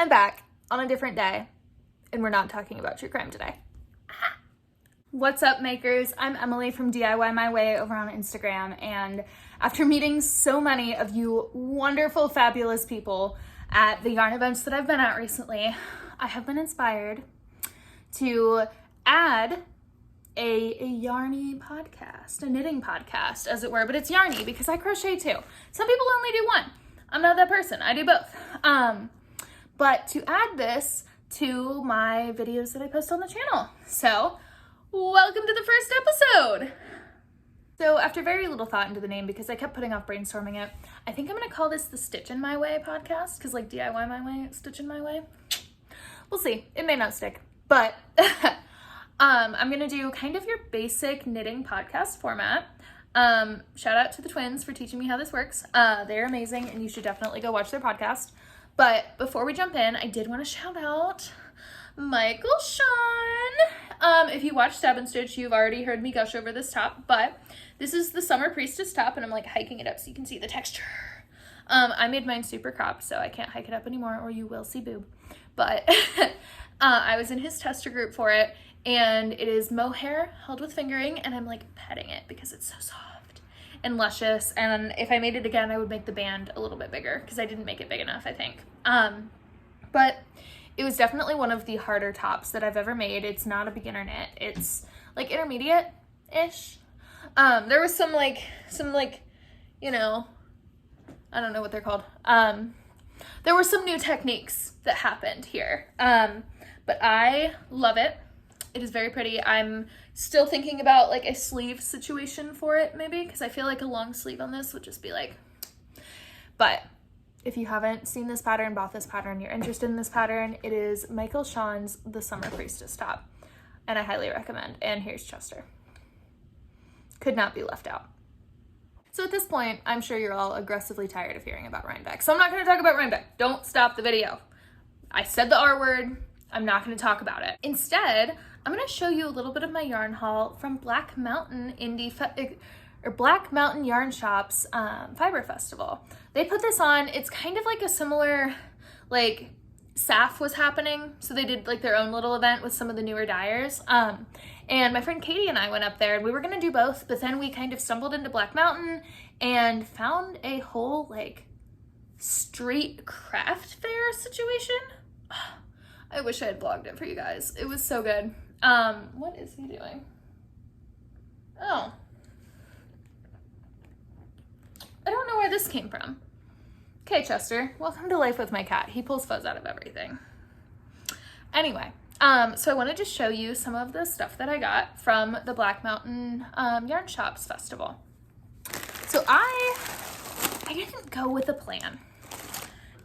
I'm back on a different day, and we're not talking about true crime today. What's up, makers? I'm Emily from DIY My Way over on Instagram, and after meeting so many of you wonderful, fabulous people at the yarn events that I've been at recently, I have been inspired to add a yarny podcast, a knitting podcast, as it were, but it's yarny because I crochet too. Some people only do one. I'm not that person. I do both. But to add this to my videos that I post on the channel. So, welcome to the first episode. So after very little thought into the name, because I kept putting off brainstorming it, I think I'm gonna call this the Stitchin My Way podcast, because like DIY my way, Stitchin My Way. We'll see. It may not stick, but I'm gonna do kind of your basic knitting podcast format. Shout out to the twins for teaching me how this works. They're amazing, and you should definitely go watch their podcast. But before we jump in, I did want to shout out Michael Sean. If you watch Stab and Stitch, you've already heard me gush over this top, but this is the Summer Priestess top, and I'm like hiking it up so you can see the texture. I made mine super cropped, so I can't hike it up anymore, or you will see boob. But I was in his tester group for it, and it is mohair held with fingering, and I'm like petting it because it's so soft and luscious. And if I made it again, I would make the band a little bit bigger because I didn't make it big enough, I think. But it was definitely one of the harder tops that I've ever made. It's not a beginner knit. It's like intermediate-ish. There was some like, you know, I don't know what they're called. There were some new techniques that happened here. But I love it. It is very pretty. I'm still thinking about like a sleeve situation for it maybe, because I feel like a long sleeve on this would just be like, but if you haven't seen this pattern, bought this pattern, you're interested in this pattern, it is Michael Sean's The Summer Priestess top, and I highly recommend. And here's Chester. Could not be left out. So at this point, I'm sure you're all aggressively tired of hearing about Rhinebeck, so I'm not going to talk about Rhinebeck. Don't stop the video. I said the R word. I'm not going to talk about it. Instead, I'm going to show you a little bit of my yarn haul from Black Mountain Black Mountain Yarn Shop's Fiber Festival. They put this on. It's kind of like a similar, like, SAF was happening, so they did like their own little event with some of the newer dyers. And my friend Katie and I went up there, and we were going to do both, but then we kind of stumbled into Black Mountain and found a whole like street craft fair situation. I wish I had vlogged it for you guys. It was so good. What is he doing? Oh. I don't know where this came from. Okay, Chester, welcome to life with my cat. He pulls fuzz out of everything. Anyway, so I wanted to show you some of the stuff that I got from the Black Mountain Yarn Shops Festival. So I didn't go with a plan.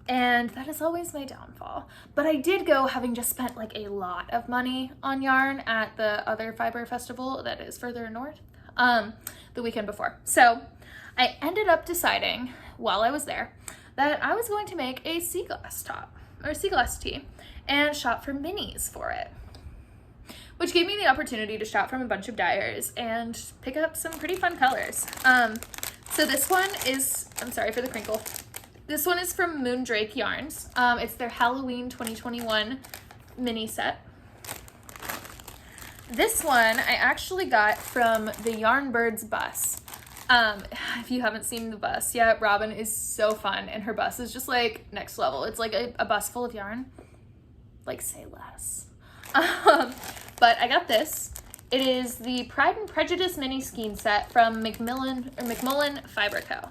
And that is always my downfall. But I did go having just spent like a lot of money on yarn at the other fiber festival that is further north the weekend before. So I ended up deciding while I was there that I was going to make a sea glass top or sea glass tee and shop for minis for it, which gave me the opportunity to shop from a bunch of dyers and pick up some pretty fun colors. So this one is, I'm sorry for the crinkle. This one is from Moondrake Yarns. It's their Halloween 2021 mini set. This one I actually got from the Yarnbirds bus. If you haven't seen the bus yet, Robin is so fun, and her bus is just like next level. It's like a bus full of yarn. Like, say less. But I got this. It is the Pride and Prejudice mini skein set from McMullen Fiber Co.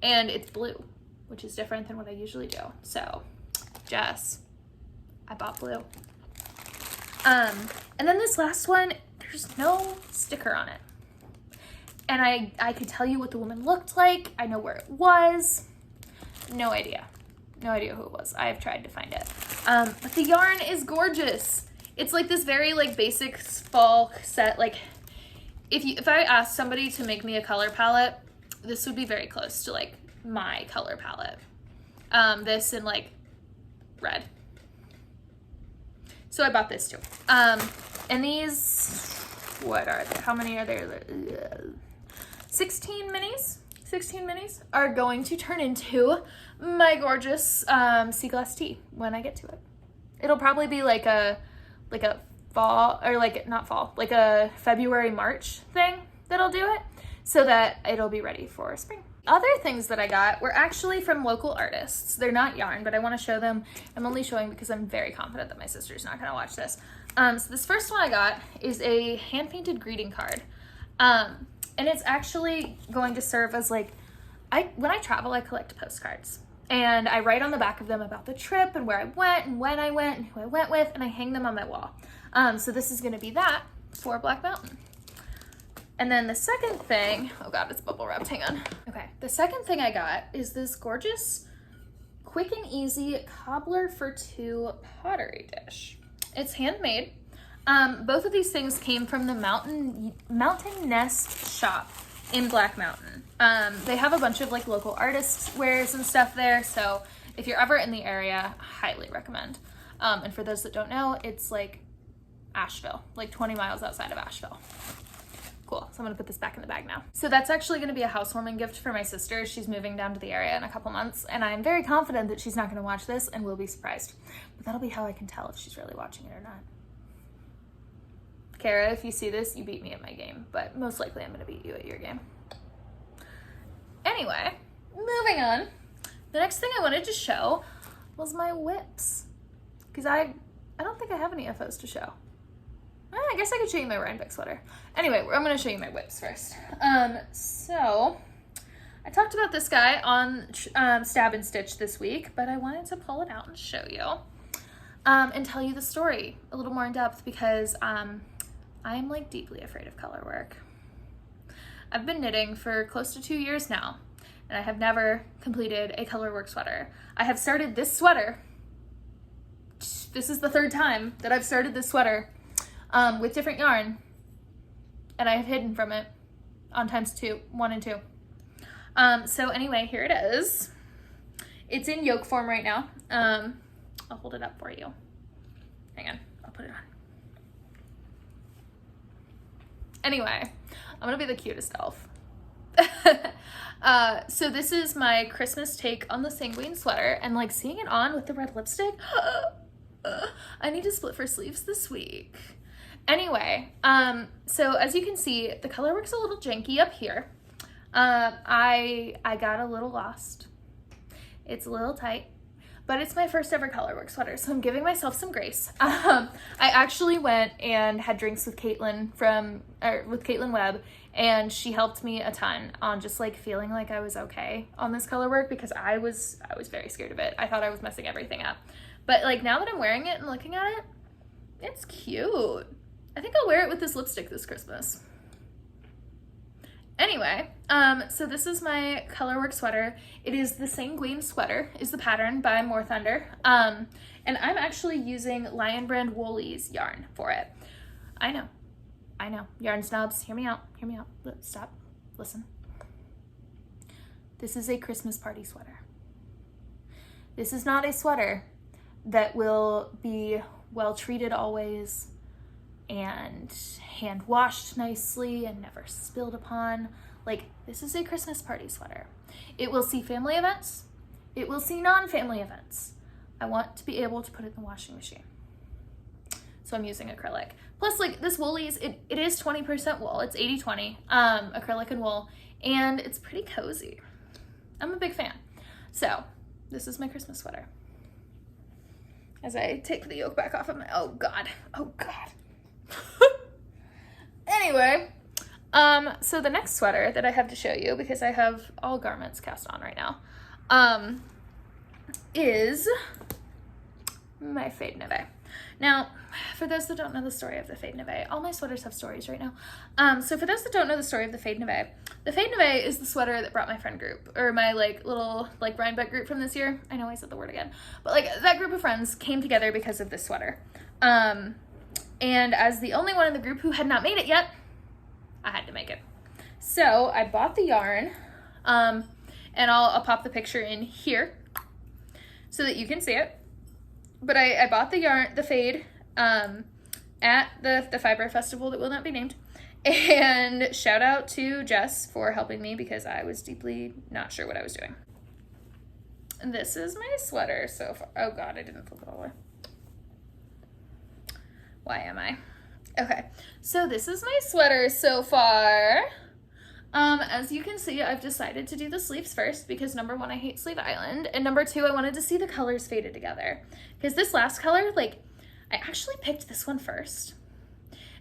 And it's blue, which is different than what I usually do. So, Jess, I bought blue. And then this last one, there's no sticker on it. And I could tell you what the woman looked like. I know where it was. No idea. No idea who it was. I have tried to find it. But the yarn is gorgeous. It's like this very like basic fall set. Like if I asked somebody to make me a color palette, this would be very close to like my color palette. This in like red. So I bought this too. And these, what are they? How many are there? 16 minis. 16 minis are going to turn into my gorgeous sea glass tee when I get to it. It'll probably be like a fall, or like not fall, like a February, March thing that'll do it, so that it'll be ready for spring. Other things that I got were actually from local artists. They're not yarn, but I want to show them. I'm only showing because I'm very confident that my sister's not going to watch this. So this first one I got is a hand-painted greeting card. And it's actually going to serve as like, when I travel, I collect postcards. And I write on the back of them about the trip and where I went and when I went and who I went with, and I hang them on my wall. So this is going to be that for Black Mountain. And then the second thing, oh God, it's bubble wrapped, hang on. Okay, the second thing I got is this gorgeous quick and easy cobbler for two pottery dish. It's handmade. Both of these things came from the Mountain Nest shop in Black Mountain. They have a bunch of like local artists wares and stuff there, so if you're ever in the area, highly recommend. And for those that don't know, it's like Asheville, like 20 miles outside of Asheville. Cool, so I'm gonna put this back in the bag now. So that's actually gonna be a housewarming gift for my sister. She's moving down to the area in a couple months, and I'm very confident that she's not gonna watch this and will be surprised. But that'll be how I can tell if she's really watching it or not. Kara, if you see this, you beat me at my game, but most likely I'm gonna beat you at your game. Anyway, moving on. The next thing I wanted to show was my WIPs, because I don't think I have any FOs to show. I guess I could show you my Rhinebeck sweater. Anyway, I'm going to show you my WIPs first. So I talked about this guy on Stab and Stitch this week, but I wanted to pull it out and show you and tell you the story a little more in depth, because I'm like deeply afraid of color work. I've been knitting for close to 2 years now, and I have never completed a Colorwork sweater. I have started this sweater. This is the third time that I've started this sweater with different yarn, and I have hidden from it on ×1 and 2. So anyway, here it is. It's in yoke form right now. I'll hold it up for you. Hang on, I'll put it on. Anyway, I'm gonna be the cutest elf. So this is my Christmas take on the Sanguine sweater, and like seeing it on with the red lipstick, I need to split for sleeves this week. Anyway, so as you can see, the Colorwork's a little janky up here. I got a little lost. It's a little tight, but it's my first ever Colorwork sweater, so I'm giving myself some grace. I actually went and had drinks with Caitlin Webb, and she helped me a ton on just like feeling like I was okay on this Colorwork, because I was very scared of it. I thought I was messing everything up. But like now that I'm wearing it and looking at it, it's cute. I think I'll wear it with this lipstick this Christmas. Anyway, so this is my Colorwork sweater. It is the Sanguine sweater, is the pattern by More Thunder. And I'm actually using Lion Brand Woolies yarn for it. I know. Yarn snobs, hear me out. Stop, listen. This is a Christmas party sweater. This is not a sweater that will be well treated always and hand washed nicely and never spilled upon. Like, this is a Christmas party sweater. It will see family events. It will see non-family events. I want to be able to put it in the washing machine. So I'm using acrylic. Plus, like, this Woolies, it is 20% wool. It's 80-20, acrylic and wool, and it's pretty cozy. I'm a big fan. So this is my Christmas sweater. As I take the yoke back off of my, oh God. Anyway, so the next sweater that I have to show you, because I have all garments cast on right now, is my Fade Neve. Now, for those that don't know the story of the Fade Neve, all my sweaters have stories right now. So for those that don't know the story of the Fade Neve is the sweater that brought my friend group, or my like little like Rhinebeck group from this year. I know I said the word again, but like that group of friends came together because of this sweater. And as the only one in the group who had not made it yet, I had to make it. So I bought the yarn, and I'll pop the picture in here so that you can see it. But I bought the yarn, the Fade, at the Fiber Festival that will not be named, And shout out to Jess for helping me because I was deeply not sure what I was doing. And this is my sweater so far. Oh God, I didn't flip it all the way. Why am I? Okay, so this is my sweater so far. As you can see, I've decided to do the sleeves first because number one, I hate Sleeve Island, and number two, I wanted to see the colors faded together. Because this last color, like, I actually picked this one first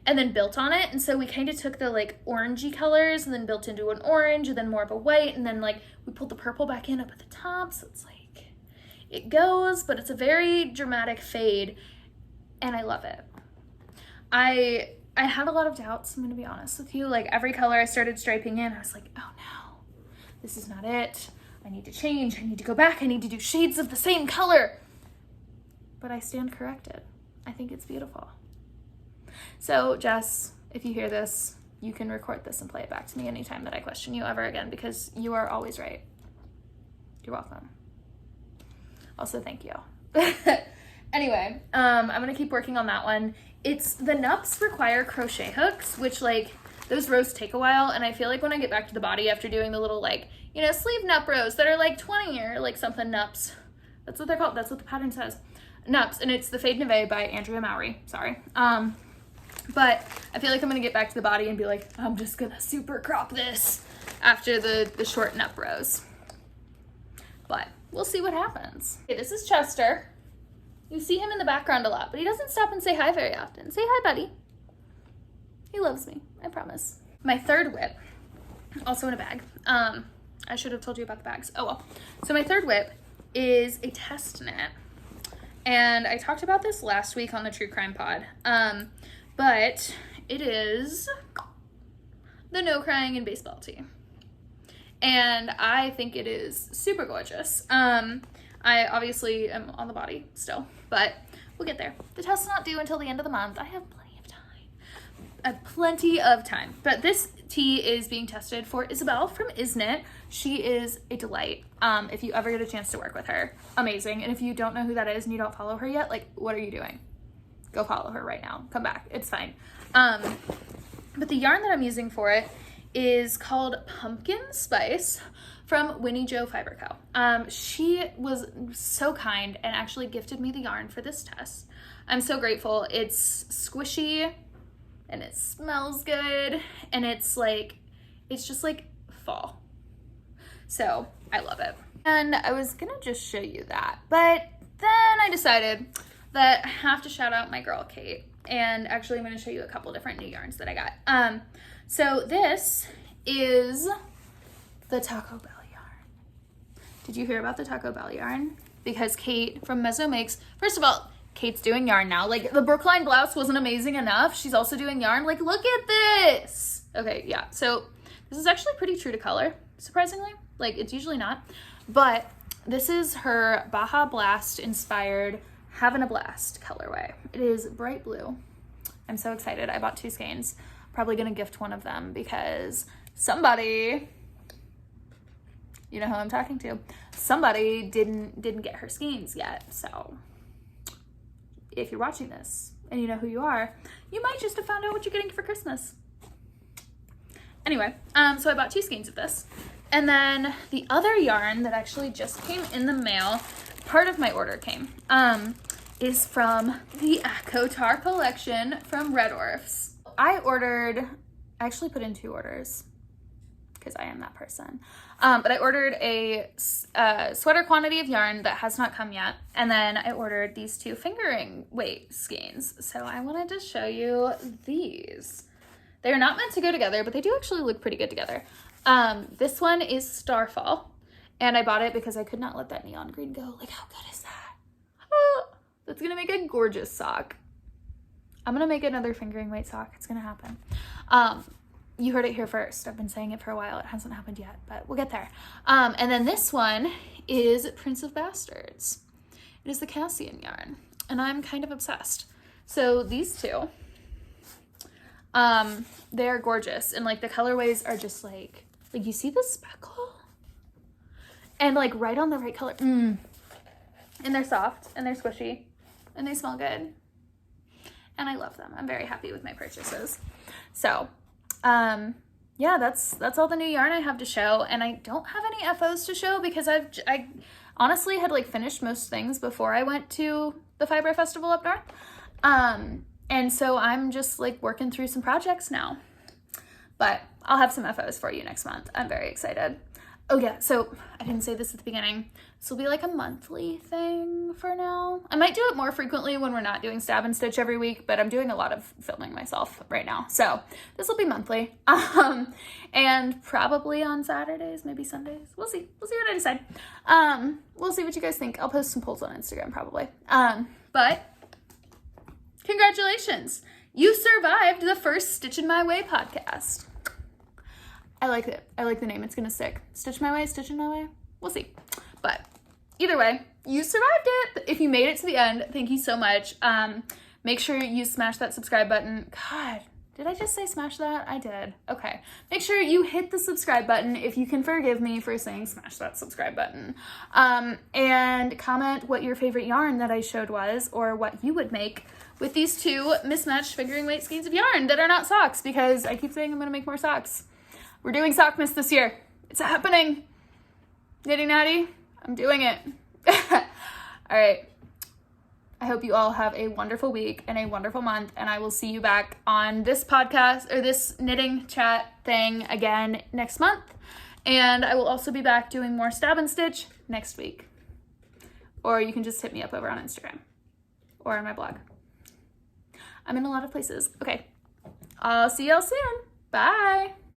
and then built on it, and so we kind of took the like orangey colors and then built into an orange and then more of a white, and then like we pulled the purple back in up at the top, so it's like, it goes, but it's a very dramatic fade, and I love it. I had a lot of doubts, I'm gonna be honest with you. Like every color I started striping in, I was like, oh no, this is not it. I need to change, I need to go back, I need to do shades of the same color. But I stand corrected. I think it's beautiful. So Jess, if you hear this, you can record this and play it back to me anytime that I question you ever again, because you are always right. You're welcome. Also, thank you. Anyway, I'm gonna keep working on that one. It's the nups require crochet hooks, which like those rows take a while, and I feel like when I get back to the body after doing the little like, you know, sleeve nup rows that are like 20 or like something nups. That's what they're called. That's what the pattern says. Nups, and it's the Fade Neve by Andrea Mowry. Sorry. But I feel like I'm gonna get back to the body and be like, I'm just gonna super crop this after the short nup rows. But we'll see what happens. Okay, this is Chester. You see him in the background a lot, but he doesn't stop and say hi very often. Say hi, buddy. He loves me, I promise. My third WIP, also in a bag. I should have told you about the bags. Oh well. So my third WIP is a test knit. And I talked about this last week on the True Crime Pod. But it is the No Crying in Baseball tee. And I think it is super gorgeous. I obviously am on the body still, but we'll get there. The test's not due until the end of the month. I have plenty of time. I have plenty of time. But this tee is being tested for Isabel from Isn't. She is a delight. If you ever get a chance to work with her, amazing. And if you don't know who that is and you don't follow her yet, like, what are you doing? Go follow her right now. Come back. It's fine. But the yarn that I'm using for it is called Pumpkin Spice from Winnie Jo Fiber Co. She was so kind and actually gifted me the yarn for this test. I'm so grateful. It's squishy and it smells good, and it's just like fall. So I love it. And I was gonna just show you that, but then I decided that I have to shout out my girl Kate, and actually I'm gonna show you a couple different new yarns that I got. So this is the Taco Bell yarn. Did you hear about the Taco Bell yarn? Because Kate from Mezzo Makes, first of all, Kate's doing yarn now. Like, the Brookline blouse wasn't amazing enough. She's also doing yarn. Like, look at this. Okay, yeah. So this is actually pretty true to color, surprisingly. Like, it's usually not. But this is her Baja Blast inspired Having a Blast colorway. It is bright blue. I'm so excited. I bought 2 skeins. Probably gonna gift one of them because somebody, you know who I'm talking to, somebody didn't get her skeins yet. So if you're watching this and you know who you are, you might just have found out what you're getting for Christmas. Anyway, so I bought 2 skeins of this. And then the other yarn that actually just came in the mail, part of my order came, is from the Akotar collection from Red Orphs. I actually put in 2 orders because I am that person. But I ordered a sweater quantity of yarn that has not come yet. And then I ordered these 2 fingering weight skeins. So I wanted to show you these. They're not meant to go together, but they do actually look pretty good together. This one is Starfall, and I bought it because I could not let that neon green go. Like, how good is that? Oh, that's gonna make a gorgeous sock. I'm gonna make another fingering weight sock. It's gonna happen. You heard it here first. I've been saying it for a while. It hasn't happened yet, but we'll get there. And then this one is Prince of Bastards. It is the Cassian yarn, and I'm kind of obsessed. So these 2, they're gorgeous, and like the colorways are just like you see the speckle? And like right on the right color. And they're soft, and they're squishy, and they smell good. And I love them. I'm very happy with my purchases. So yeah, that's all the new yarn I have to show, and I don't have any FOs to show because I honestly had like finished most things before I went to the Fiber Festival up north. And so I'm just like working through some projects now, but I'll have some FOs for you next month. I'm very excited. Oh yeah, so I didn't say this at the beginning. This will be like a monthly thing for now. I might do it more frequently when we're not doing Stab and Stitch every week, but I'm doing a lot of filming myself right now. So this will be monthly. And probably on Saturdays, maybe Sundays. We'll see. We'll see what I decide. We'll see what you guys think. I'll post some polls on Instagram probably. But congratulations. You survived the first Stitchin My Way podcast. I like it. I like the name. It's going to stick. Stitch My Way, Stitchin My Way. We'll see. But either way, you survived it. If you made it to the end, thank you so much. Make sure you smash that subscribe button. God, did I just say smash that? I did. Okay. Make sure you hit the subscribe button if you can forgive me for saying smash that subscribe button. And comment what your favorite yarn that I showed was, or what you would make with these two mismatched fingering weight skeins of yarn that are not socks, because I keep saying I'm going to make more socks. We're doing Sockmas this year. It's happening. Nitty Natty, I'm doing it. All right. I hope you all have a wonderful week and a wonderful month, and I will see you back on this podcast or this knitting chat thing again next month. And I will also be back doing more Stab and Stitch next week. Or you can just hit me up over on Instagram or on my blog. I'm in a lot of places. Okay. I'll see y'all soon. Bye.